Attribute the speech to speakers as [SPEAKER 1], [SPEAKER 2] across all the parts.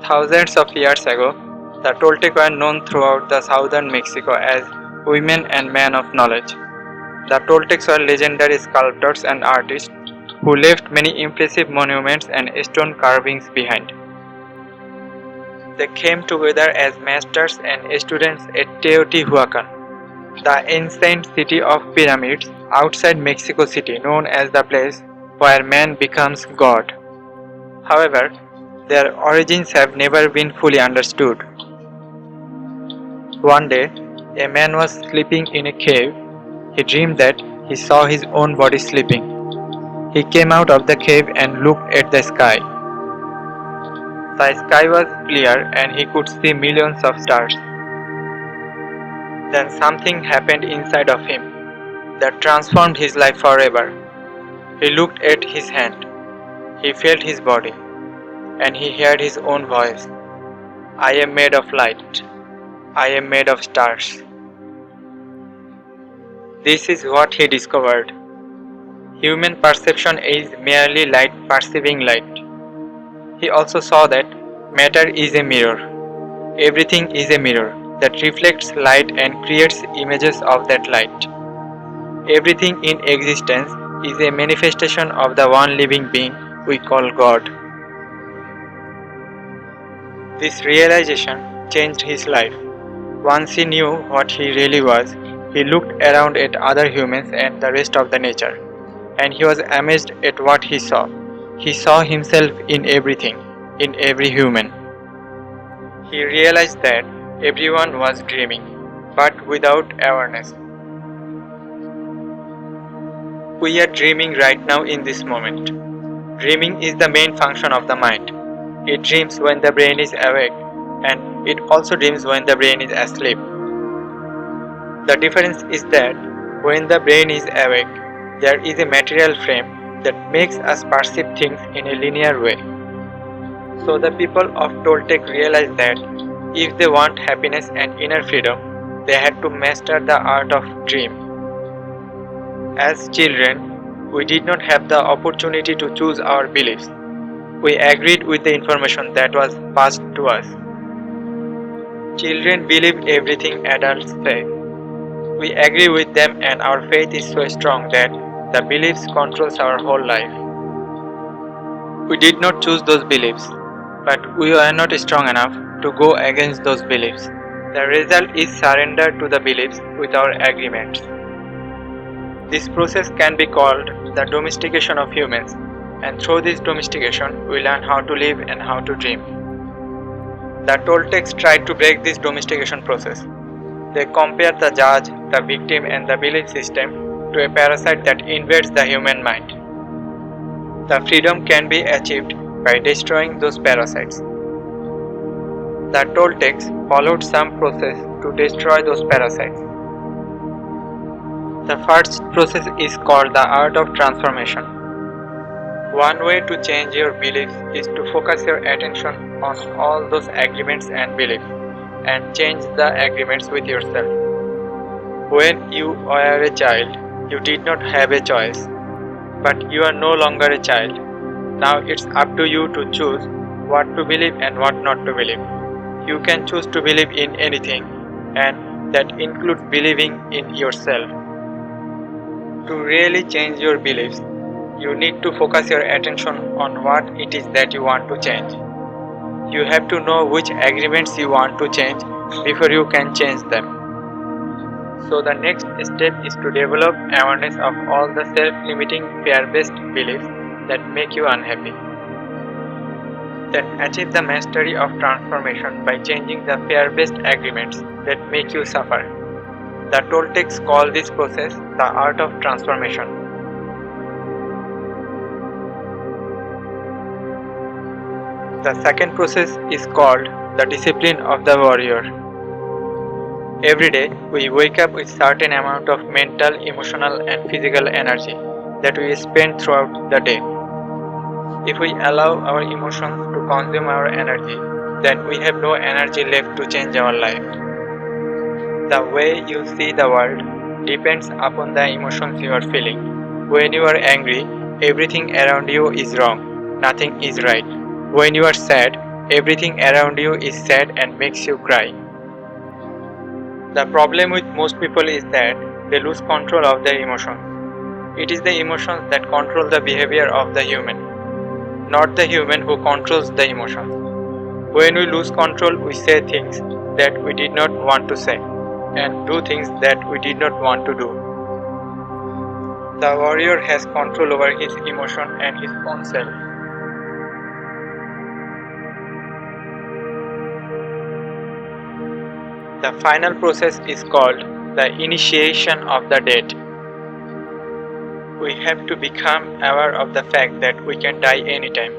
[SPEAKER 1] Thousands of years ago, the Toltec were known throughout the southern Mexico as women and men of knowledge. The Toltecs were legendary sculptors and artists who left many impressive monuments and stone carvings behind. They came together as masters and students at Teotihuacan, the ancient city of pyramids outside Mexico City, known as the place where man becomes God. However, their origins have never been fully understood. One day, a man was sleeping in a cave. He dreamed that he saw his own body sleeping. He came out of the cave and looked at the sky. The sky was clear and he could see millions of stars. Then something happened inside of him that transformed his life forever. He looked at his hand. He felt his body. And he heard his own voice. I am made of light. I am made of stars. This is what he discovered. Human perception is merely light perceiving light. He also saw that matter is a mirror. Everything is a mirror that reflects light and creates images of that light. Everything in existence is a manifestation of the one living being we call God. This realization changed his life. Once he knew what he really was, he looked around at other humans and the rest of the nature, and he was amazed at what he saw. He saw himself in everything, in every human. He realized that everyone was dreaming, but without awareness. We are dreaming right now in this moment. Dreaming is the main function of the mind. It dreams when the brain is awake, and it also dreams when the brain is asleep. The difference is that when the brain is awake, there is a material frame that makes us perceive things in a linear way. So the people of Toltec realized that if they want happiness and inner freedom, they had to master the art of dream. As children, we did not have the opportunity to choose our beliefs. We agreed with the information that was passed to us. Children believe everything adults say. We agree with them and our faith is so strong that the beliefs controls our whole life. We did not choose those beliefs, but we were not strong enough to go against those beliefs. The result is surrender to the beliefs with our agreements. This process can be called the domestication of humans, and through this domestication, we learn how to live and how to dream. The Toltecs tried to break this domestication process. They compared the judge, the victim, and the belief system to a parasite that invades the human mind. The freedom can be achieved by destroying those parasites. The Toltecs followed some process to destroy those parasites. The first process is called the art of transformation. One way to change your beliefs is to focus your attention on all those agreements and beliefs and change the agreements with yourself. When you were a child, you did not have a choice, but you are no longer a child. Now it's up to you to choose what to believe and what not to believe. You can choose to believe in anything, and that includes believing in yourself. To really change your beliefs, you need to focus your attention on what it is that you want to change. You have to know which agreements you want to change before you can change them. So the next step is to develop awareness of all the self-limiting fear-based beliefs that make you unhappy. Then achieve the mastery of transformation by changing the fear-based agreements that make you suffer. The Toltecs call this process the art of transformation. The second process is called the discipline of the warrior. Every day, we wake up with certain amount of mental, emotional and physical energy that we spend throughout the day. If we allow our emotions to consume our energy, then we have no energy left to change our life. The way you see the world depends upon the emotions you are feeling. When you are angry, everything around you is wrong, nothing is right. When you are sad, Everything around you is sad and makes you cry. The problem with most people is that they lose control of their emotions. It is the emotions that control the behavior of the human, not the human who controls the emotions. When we lose control, we say things that we did not want to say and do things that we did not want to do. The warrior has control over his emotion and his own self. The final process is called the initiation of the death. We have to become aware of the fact that we can die anytime.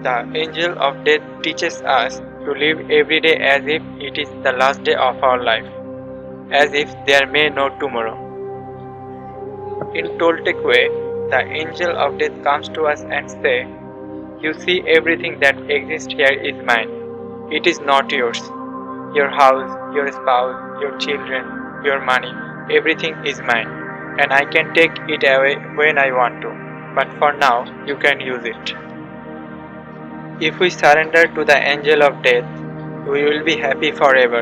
[SPEAKER 1] The angel of death teaches us to live every day as if it is the last day of our life, as if there may no tomorrow. In Toltec way, the angel of death comes to us and says, "You see, everything that exists here is mine. It is not yours. Your house, your spouse, your children, your money, everything is mine, and I can take it away when I want to. But for now, you can use it." If we surrender to the angel of death, we will be happy forever.